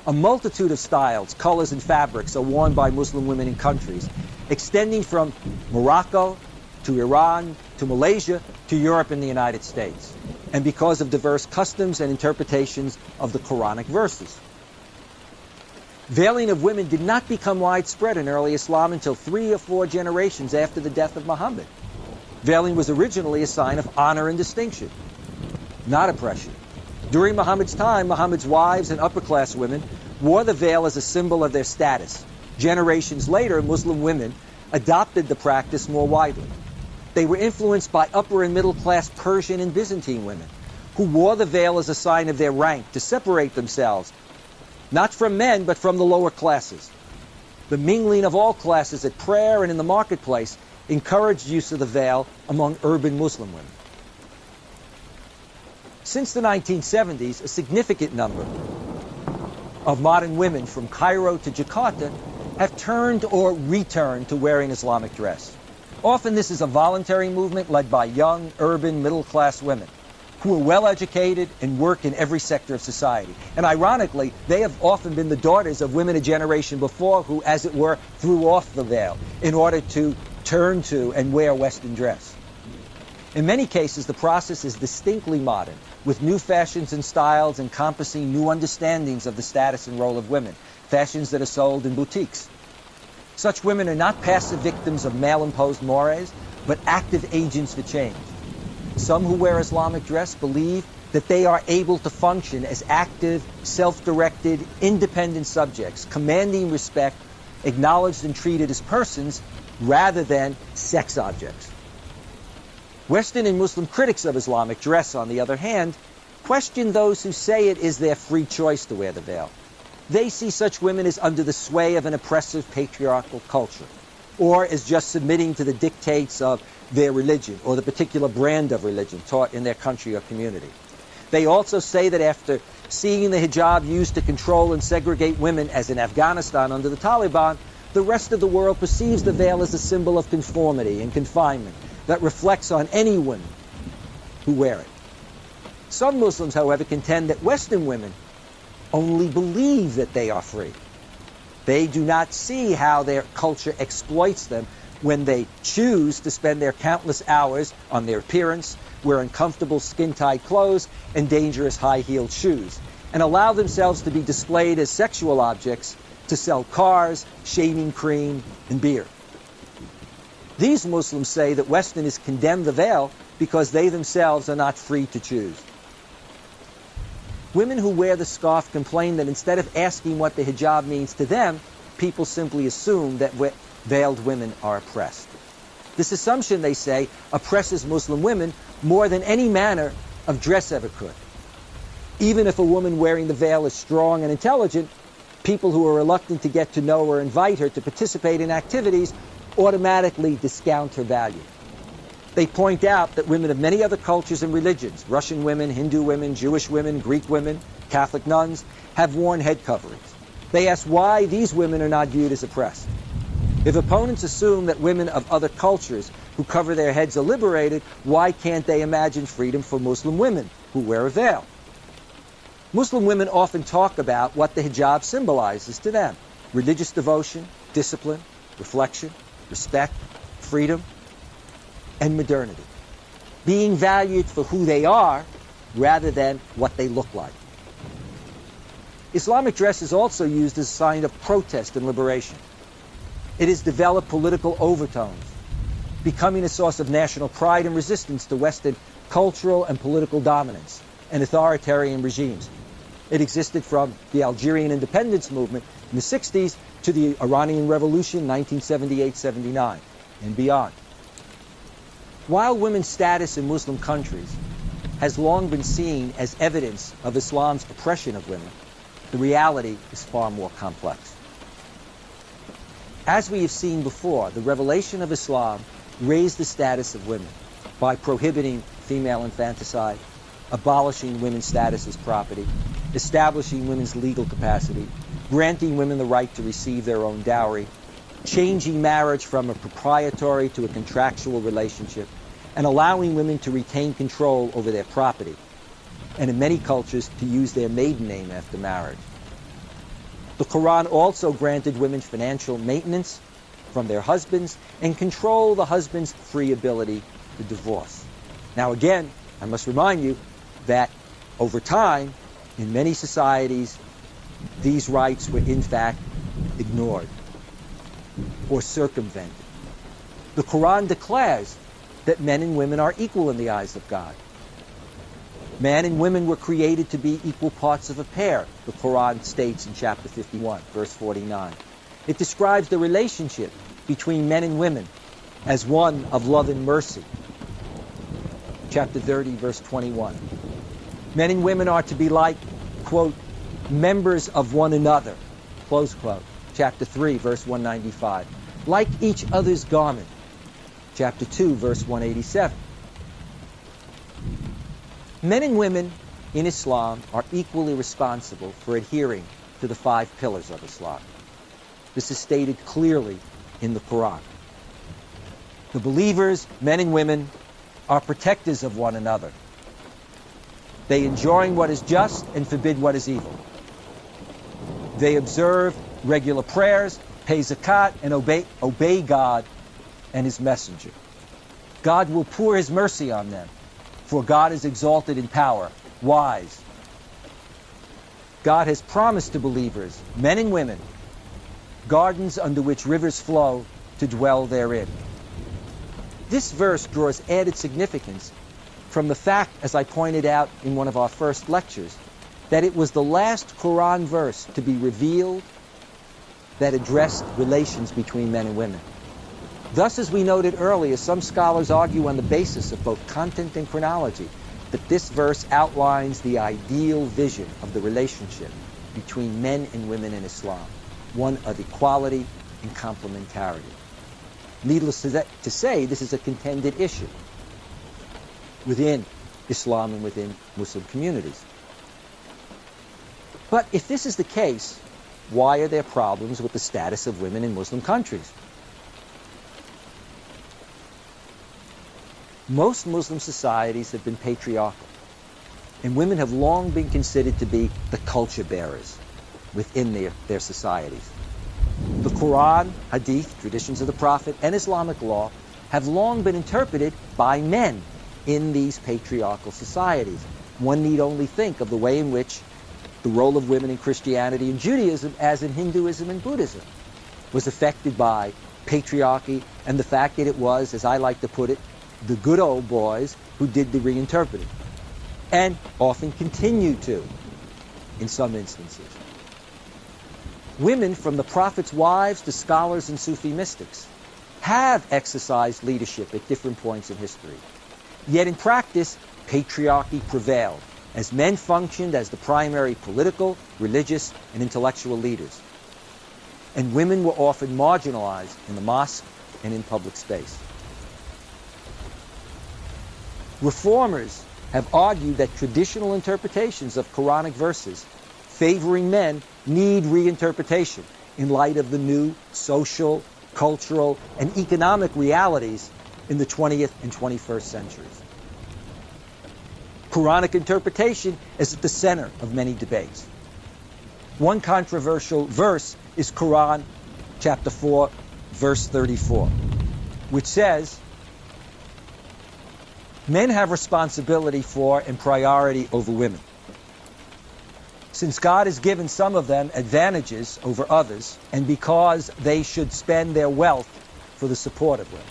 A multitude of styles, colors, and fabrics are worn by Muslim women in countries, extending from Morocco to Iran to Malaysia to Europe and the United States, and because of diverse customs and interpretations of the Quranic verses. Veiling of women did not become widespread in early Islam until 3 or 4 generations after the death of Muhammad. Veiling was originally a sign of honor and distinction, not oppression. During Muhammad's time, Muhammad's wives and upper-class women wore the veil as a symbol of their status. Generations later, Muslim women adopted the practice more widely. They were influenced by upper and middle-class Persian and Byzantine women, who wore the veil as a sign of their rank to separate themselves, not from men, but from the lower classes. The mingling of all classes at prayer and in the marketplace encouraged use of the veil among urban Muslim women. Since the 1970s, a significant number of modern women from Cairo to Jakarta have turned or returned to wearing Islamic dress. Often this is a voluntary movement led by young, urban, middle-class women who are well-educated and work in every sector of society. And ironically, they have often been the daughters of women a generation before who, as it were, threw off the veil in order to turn to and wear Western dress. In many cases, the process is distinctly modern, with new fashions and styles encompassing new understandings of the status and role of women, fashions that are sold in boutiques. Such women are not passive victims of male-imposed mores, but active agents for change. Some who wear Islamic dress believe that they are able to function as active, self-directed, independent subjects, commanding respect, acknowledged and treated as persons, rather than sex objects. Western and Muslim critics of Islamic dress, on the other hand, question those who say it is their free choice to wear the veil. They see such women as under the sway of an oppressive patriarchal culture, or as just submitting to the dictates of their religion or the particular brand of religion taught in their country or community. They also say that after seeing the hijab used to control and segregate women, as in Afghanistan under the Taliban, the rest of the world perceives the veil as a symbol of conformity and confinement that reflects on any women who wear it. Some Muslims, however, contend that Western women only believe that they are free. They do not see how their culture exploits them when they choose to spend their countless hours on their appearance, wearing comfortable skin-tight clothes and dangerous high-heeled shoes, and allow themselves to be displayed as sexual objects to sell cars, shaving cream, and beer. These Muslims say that Westerners condemn the veil because they themselves are not free to choose. Women who wear the scarf complain that instead of asking what the hijab means to them, people simply assume that veiled women are oppressed. This assumption, they say, oppresses Muslim women more than any manner of dress ever could. Even if a woman wearing the veil is strong and intelligent, people who are reluctant to get to know or invite her to participate in activities automatically discount her value. They point out that women of many other cultures and religions, Russian women, Hindu women, Jewish women, Greek women, Catholic nuns, have worn head coverings. They ask why these women are not viewed as oppressed. If opponents assume that women of other cultures who cover their heads are liberated, why can't they imagine freedom for Muslim women who wear a veil? Muslim women often talk about what the hijab symbolizes to them: religious devotion, discipline, reflection, respect, freedom, and modernity. Being valued for who they are rather than what they look like. Islamic dress is also used as a sign of protest and liberation. It has developed political overtones becoming a source of national pride and resistance to Western cultural and political dominance and authoritarian regimes. It existed from the Algerian independence movement in the 60s to the Iranian Revolution, 1978-79, and beyond. While women's status in Muslim countries has long been seen as evidence of Islam's oppression of women, the reality is far more complex. As we have seen before, the revelation of Islam raised the status of women by prohibiting female infanticide, abolishing women's status as property, establishing women's legal capacity, granting women the right to receive their own dowry, changing marriage from a proprietary to a contractual relationship, and allowing women to retain control over their property, and in many cultures to use their maiden name after marriage. The Quran also granted women financial maintenance from their husbands and control the husband's free ability to divorce. Now again, I must remind you that over time, in many societies, these rights were in fact ignored or circumvented. The Quran declares that men and women are equal in the eyes of God. Man and women were created to be equal parts of a pair, the Quran states in chapter 51, verse 49. It describes the relationship between men and women as one of love and mercy. Chapter 30, verse 21. Men and women are to be like, quote, members of one another, close quote. Chapter 3, verse 195. Like each other's garment. Chapter 2, verse 187. Men and women in Islam are equally responsible for adhering to the 5 pillars of Islam. This is stated clearly in the Quran. The believers, men and women, are protectors of one another. They enjoin what is just and forbid what is evil. They observe regular prayers, pay zakat, and obey God and His messenger. God will pour His mercy on them, for God is exalted in power, wise. God has promised to believers, men and women, gardens under which rivers flow to dwell therein. This verse draws added significance from the fact, as I pointed out in one of our first lectures, that it was the last Quran verse to be revealed that addressed relations between men and women. Thus, as we noted earlier, some scholars argue on the basis of both content and chronology that this verse outlines the ideal vision of the relationship between men and women in Islam, one of equality and complementarity. Needless to say, this is a contended issue within Islam and within Muslim communities. But if this is the case, why are there problems with the status of women in Muslim countries? Most Muslim societies have been patriarchal, and women have long been considered to be the culture bearers within their societies. The Quran, Hadith, traditions of the Prophet, and Islamic law have long been interpreted by men in these patriarchal societies. One need only think of the way in which the role of women in Christianity and Judaism, as in Hinduism and Buddhism, was affected by patriarchy and the fact that it was, as I like to put it, the good old boys who did the reinterpreting, and often continue to in some instances. Women, from the Prophet's wives to scholars and Sufi mystics, have exercised leadership at different points in history. Yet in practice, patriarchy prevailed, as men functioned as the primary political, religious, and intellectual leaders. And women were often marginalized in the mosque and in public space. Reformers have argued that traditional interpretations of Quranic verses favoring men need reinterpretation in light of the new social, cultural, and economic realities in the 20th and 21st centuries. Quranic interpretation is at the center of many debates. One controversial verse is Quran chapter 4, verse 34, which says, men have responsibility for and priority over women. Since God has given some of them advantages over others, and because they should spend their wealth for the support of women.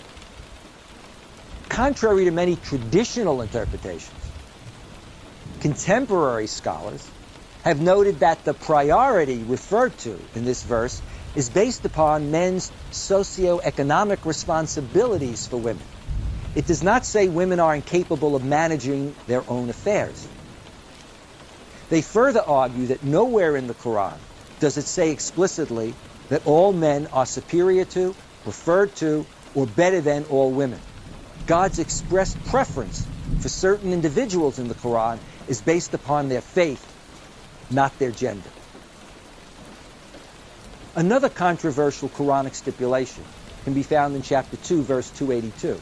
Contrary to many traditional interpretations, contemporary scholars have noted that the priority referred to in this verse is based upon men's socioeconomic responsibilities for women. It does not say women are incapable of managing their own affairs. They further argue that nowhere in the Quran does it say explicitly that all men are superior to, preferred to, or better than all women. God's expressed preference for certain individuals in the Quran is based upon their faith, not their gender. Another controversial Quranic stipulation can be found in chapter 2, verse 282,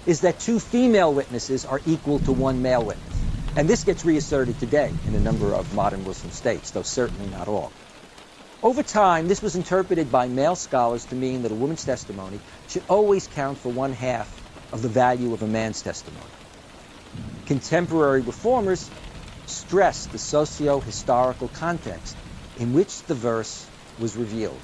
is that 2 female witnesses are equal to 1 male witness. And this gets reasserted today in a number of modern Muslim states, though certainly not all. Over time, this was interpreted by male scholars to mean that a woman's testimony should always count for 1/2 of the value of a man's testimony. Contemporary reformers stress the socio-historical context in which the verse was revealed,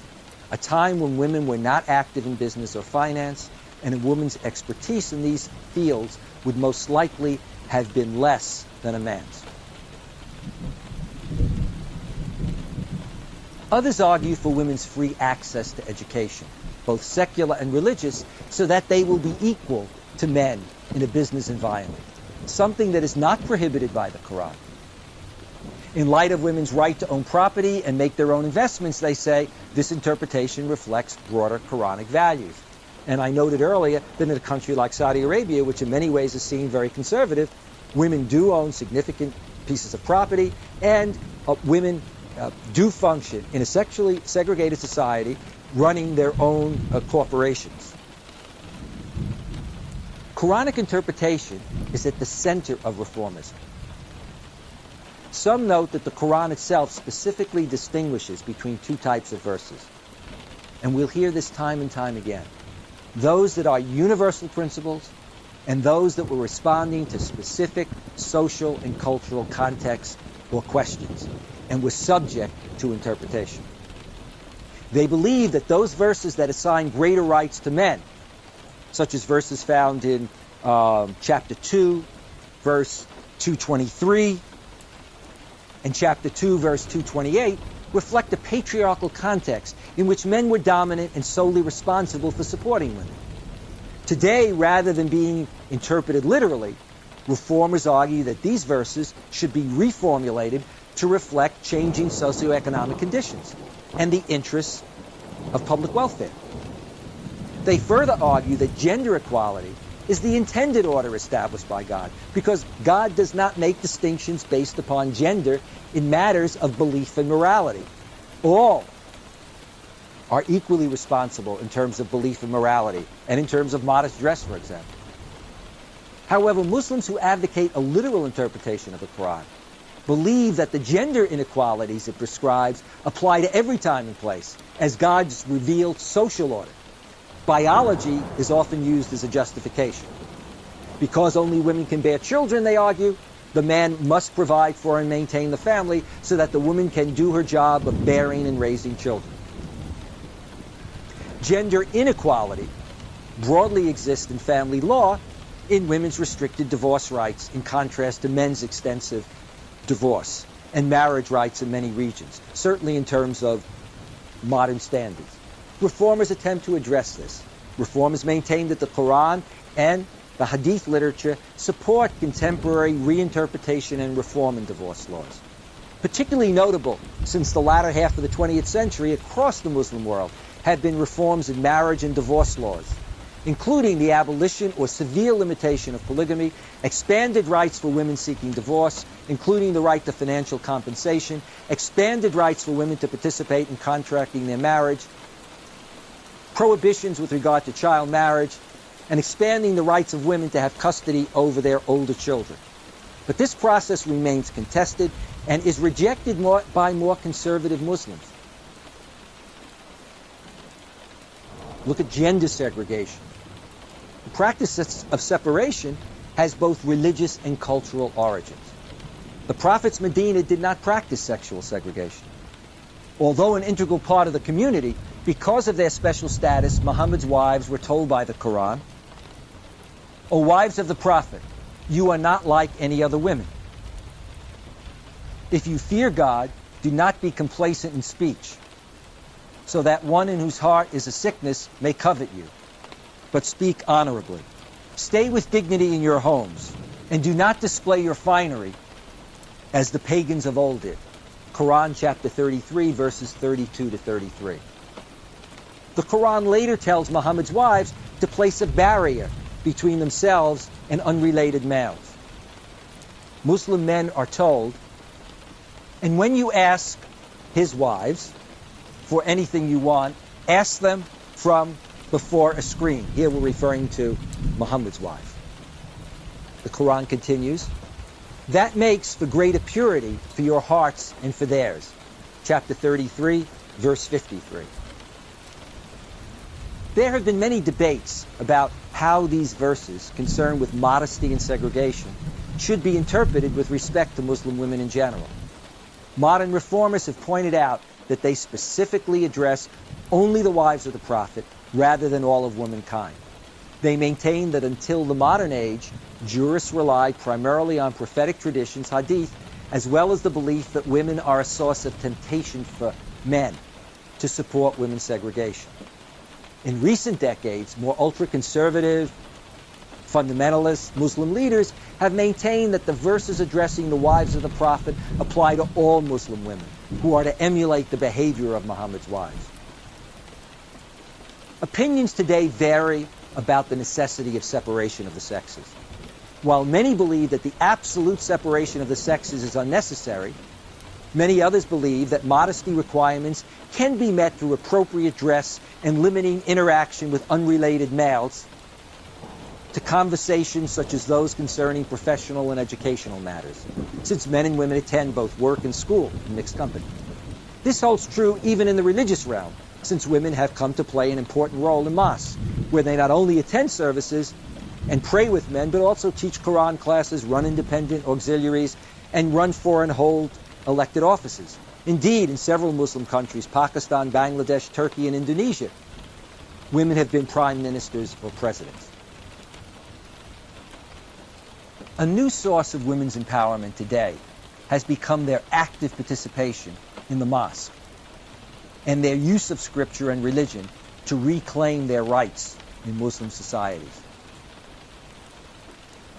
a time when women were not active in business or finance, and a woman's expertise in these fields would most likely have been less than a man's. Others argue for women's free access to education, both secular and religious, so that they will be equal to men in a business environment, something that is not prohibited by the Quran. In light of women's right to own property and make their own investments, they say this interpretation reflects broader Quranic values. And I noted earlier that in a country like Saudi Arabia, which in many ways is seen very conservative, women do own significant pieces of property, and women do function in a sexually segregated society running their own corporations. Quranic interpretation is at the center of reformism. Some note that the Quran itself specifically distinguishes between 2 types of verses. And we'll hear this time and time again. Those that are universal principles and those that were responding to specific social and cultural contexts or questions and were subject to interpretation. They believe that those verses that assign greater rights to men, such as verses found in chapter 2, verse 223, and chapter 2, verse 228, reflect a patriarchal context in which men were dominant and solely responsible for supporting women. Today, rather than being interpreted literally, reformers argue that these verses should be reformulated to reflect changing socioeconomic conditions and the interests of public welfare. They further argue that gender equality is the intended order established by God, because God does not make distinctions based upon gender in matters of belief and morality. All are equally responsible in terms of belief and morality, and in terms of modest dress, for example. However, Muslims who advocate a literal interpretation of the Quran believe that the gender inequalities it prescribes apply to every time and place, as God's revealed social order. Biology is often used as a justification. Because only women can bear children, they argue, the man must provide for and maintain the family so that the woman can do her job of bearing and raising children. Gender inequality broadly exists in family law in women's restricted divorce rights, in contrast to men's extensive divorce and marriage rights in many regions, certainly in terms of modern standards. Reformers attempt to address this. Reformers maintain that the Quran and the Hadith literature support contemporary reinterpretation and reform in divorce laws. Particularly notable since the latter half of the 20th century across the Muslim world have been reforms in marriage and divorce laws, including the abolition or severe limitation of polygamy, expanded rights for women seeking divorce, including the right to financial compensation, expanded rights for women to participate in contracting their marriage, prohibitions with regard to child marriage, and expanding the rights of women to have custody over their older children. But this process remains contested and is rejected by more conservative Muslims. Look at gender segregation. The practice of separation has both religious and cultural origins. The Prophet's Medina did not practice sexual segregation. Although an integral part of the community, because of their special status, Muhammad's wives were told by the Quran O wives of the prophet, you are not like any other women. If you fear God, do not be complacent in speech, so that one in whose heart is a sickness may covet you, but speak honorably. Stay with dignity in your homes, and do not display your finery as the pagans of old did. Quran chapter 33, verses 32 to 33. The Quran later tells Muhammad's wives to place a barrier between themselves and unrelated males. Muslim men are told, and when you ask his wives for anything you want, ask them from before a screen. Here we're referring to Muhammad's wife. The Quran continues, that makes for greater purity for your hearts and for theirs. Chapter 33, verse 53. There have been many debates about how these verses concerned with modesty and segregation should be interpreted with respect to Muslim women in general. Modern reformers have pointed out that they specifically address only the wives of the Prophet rather than all of womankind. They maintain that until the modern age, jurists relied primarily on prophetic traditions, hadith, as well as the belief that women are a source of temptation for men to support women's segregation. In recent decades, more ultra-conservative, fundamentalist Muslim leaders have maintained that the verses addressing the wives of the Prophet apply to all Muslim women who are to emulate the behavior of Muhammad's wives. Opinions today vary about the necessity of separation of the sexes. While many believe that the absolute separation of the sexes is unnecessary, many others believe that modesty requirements can be met through appropriate dress and limiting interaction with unrelated males to conversations such as those concerning professional and educational matters, since men and women attend both work and school in mixed company. This holds true even in the religious realm, since women have come to play an important role in mosques, where they not only attend services and pray with men, but also teach Quran classes, run independent auxiliaries, and run for and hold elected offices. Indeed, in several Muslim countries, Pakistan, Bangladesh, Turkey, and Indonesia, women have been prime ministers or presidents. A new source of women's empowerment today has become their active participation in the mosque and their use of scripture and religion to reclaim their rights in Muslim societies.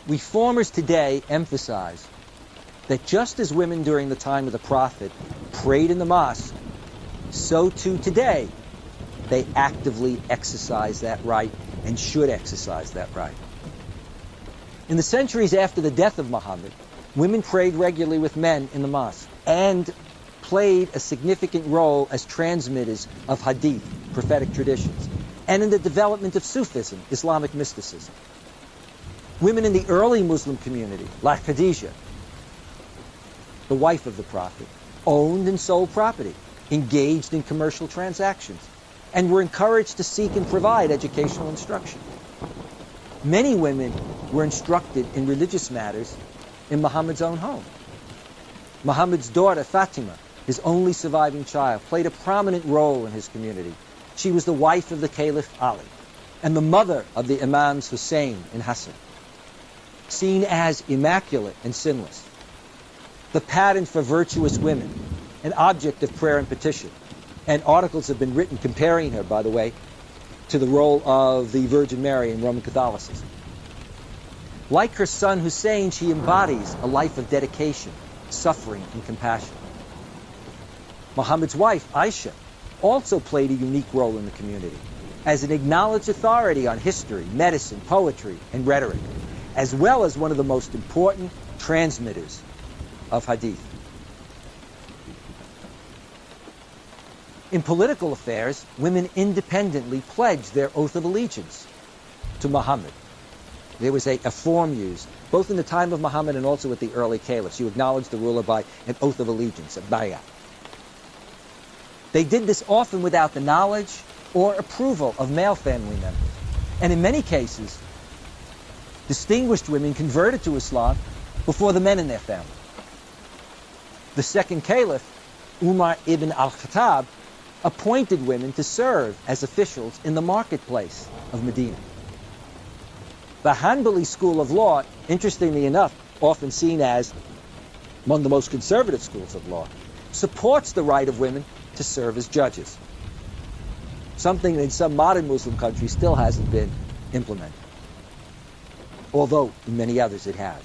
Reformers today emphasize that just as women during the time of the Prophet prayed in the mosque, so too today they actively exercise that right and should exercise that right. In the centuries after the death of Muhammad, women prayed regularly with men in the mosque and played a significant role as transmitters of hadith, prophetic traditions, and in the development of Sufism, Islamic mysticism. Women in the early Muslim community, like Khadijah, the wife of the Prophet, owned and sold property, engaged in commercial transactions, and were encouraged to seek and provide educational instruction. Many women were instructed in religious matters in Muhammad's own home. Muhammad's daughter, Fatima, his only surviving child, played a prominent role in his community. She was the wife of the Caliph Ali and the mother of the Imams Hussein and Hassan. Seen as immaculate and sinless, the pattern for virtuous women, an object of prayer and petition. And articles have been written comparing her, by the way, to the role of the Virgin Mary in Roman Catholicism. Like her son Hussein, she embodies a life of dedication, suffering, and compassion. Muhammad's wife, Aisha, also played a unique role in the community as an acknowledged authority on history, medicine, poetry, and rhetoric, as well as one of the most important transmitters of hadith. In political affairs, women independently pledged their oath of allegiance to Muhammad. There was a form used, both in the time of Muhammad and also with the early caliphs. You acknowledged the ruler by an oath of allegiance, a bay'ah. They did this often without the knowledge or approval of male family members. And in many cases, distinguished women converted to Islam before the men in their family. The second caliph, Umar ibn al-Khattab, appointed women to serve as officials in the marketplace of Medina. The Hanbali school of law, interestingly enough, often seen as among the most conservative schools of law, supports the right of women to serve as judges, something that in some modern Muslim countries still hasn't been implemented, although in many others it has.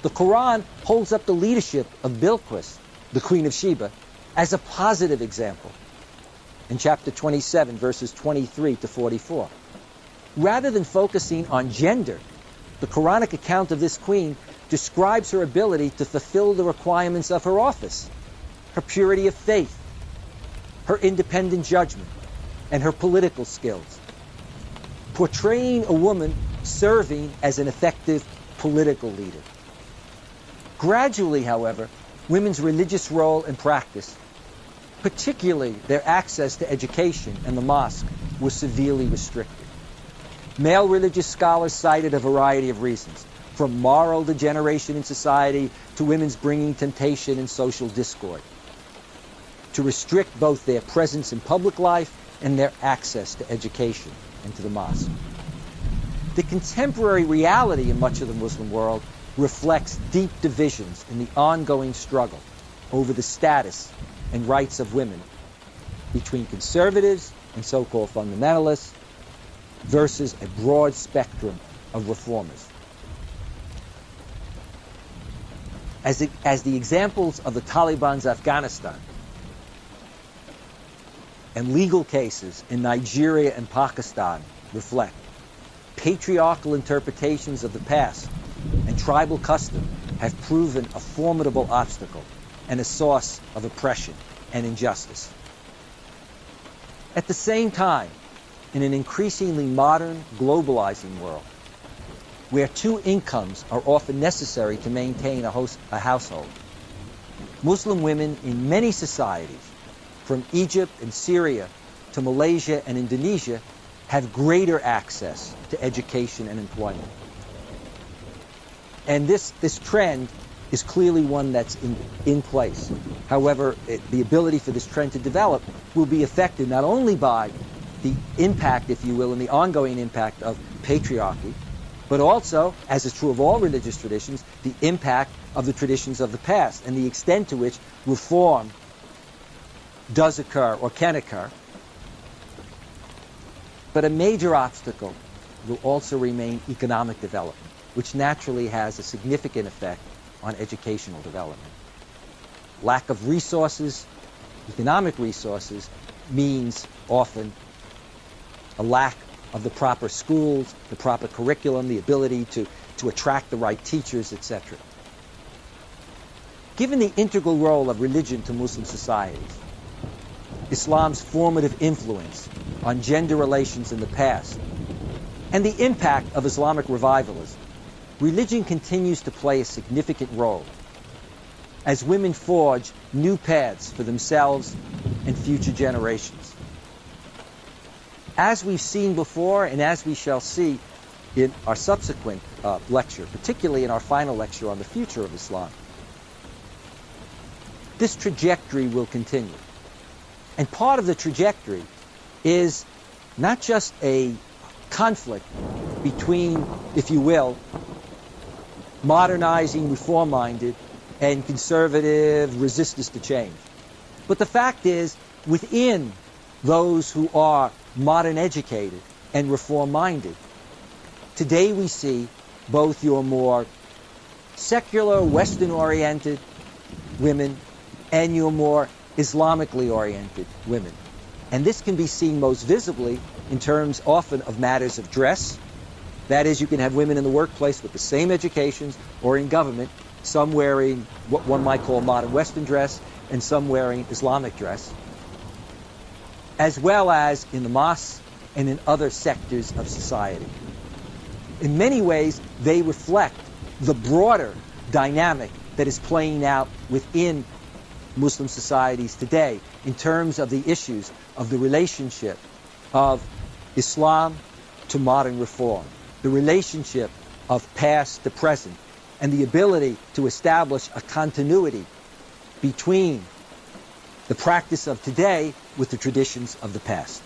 The Quran holds up the leadership of Bilqis, the Queen of Sheba, as a positive example in chapter 27, verses 23 to 44. Rather than focusing on gender, the Quranic account of this queen describes her ability to fulfill the requirements of her office, her purity of faith, her independent judgment, and her political skills, portraying a woman serving as an effective political leader. Gradually, however, women's religious role and practice, particularly their access to education and the mosque, were severely restricted. Male religious scholars cited a variety of reasons, from moral degeneration in society to women's bringing temptation and social discord, to restrict both their presence in public life and their access to education and to the mosque. The contemporary reality in much of the Muslim world reflects deep divisions in the ongoing struggle over the status and rights of women between conservatives and so-called fundamentalists versus a broad spectrum of reformers. As the examples of the Taliban's Afghanistan and legal cases in Nigeria and Pakistan reflect, patriarchal interpretations of the past and tribal custom have proven a formidable obstacle and a source of oppression and injustice. At the same time, in an increasingly modern, globalizing world, where two incomes are often necessary to maintain a household, Muslim women in many societies, from Egypt and Syria to Malaysia and Indonesia, have greater access to education and employment. And this trend is clearly one that's in place. However, the ability for this trend to develop will be affected not only by the impact, if you will, and the ongoing impact of patriarchy, but also, as is true of all religious traditions, the impact of the traditions of the past and the extent to which reform does occur or can occur. But a major obstacle will also remain economic development, which naturally has a significant effect on educational development. Lack of resources, economic resources, means often a lack of the proper schools, the proper curriculum, the ability to attract the right teachers, etc. Given the integral role of religion to Muslim societies, Islam's formative influence on gender relations in the past, and the impact of Islamic revivalism, religion continues to play a significant role as women forge new paths for themselves and future generations. As we've seen before, and as we shall see in our subsequent lecture, particularly in our final lecture on the future of Islam, this trajectory will continue. And part of the trajectory is not just a conflict between, if you will, modernizing, reform-minded, and conservative resistance to change. But the fact is, within those who are modern educated and reform-minded, today we see both your more secular, Western-oriented women and your more Islamically oriented women. And this can be seen most visibly in terms often of matters of dress. That is, you can have women in the workplace with the same educations, or in government, some wearing what one might call modern Western dress and some wearing Islamic dress, as well as in the mosques and in other sectors of society. In many ways, they reflect the broader dynamic that is playing out within Muslim societies today in terms of the issues of the relationship of Islam to modern reform, the relationship of past to present, and the ability to establish a continuity between the practice of today with the traditions of the past.